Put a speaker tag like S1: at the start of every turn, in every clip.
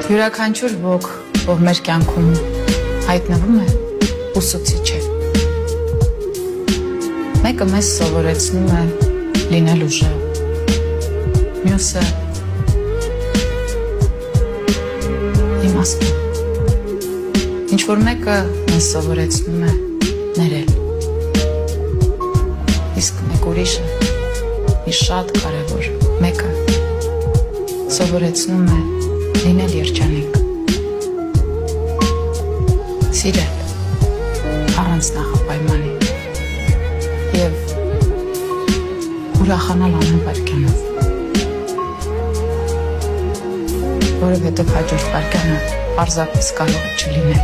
S1: Յուրաքանչյուր ոք, որ մեր կյանքում հայտնվում է, ուսուցիչ է։ Մեկը մեզ սովորեցնում է լինել ուժեղ, մյուսը իմաստուն, ինչ-որ մեկը մեզ սովորեցնում է ներել, իսկ մեկ ուրիշը, մի շատ կարևոր մեկը սովորեցնում է լինել երջանիկ, սիրել առանց նախապայմանի և ուրախանալ ամեն վայրկյանով, որովհետև հաջորդ վայրկյանը պարզապես կարող է չլինել։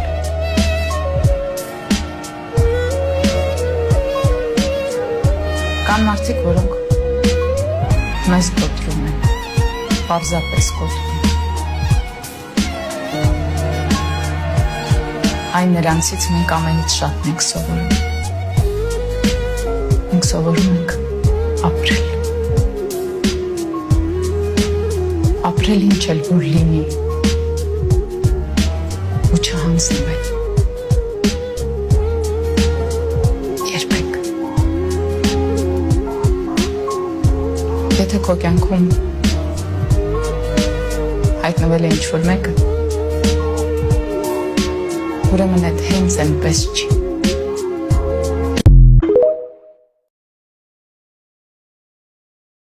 S1: Կան մարդիկ, որոնք մեզ կոտրում են, պարզապես կոտրում։ Այն նրանցից մենք ամենից շատ ենք սովորում։ Մենք սովորում ենք ապրել։ Ապրել ինչ էլ որ լինի ու չհանձնվել։ Երբեք։ Եթե քո կյանքում հայտնվել է ինչ-որ մեկը, ուրեմն այդ հենց այնպես չի։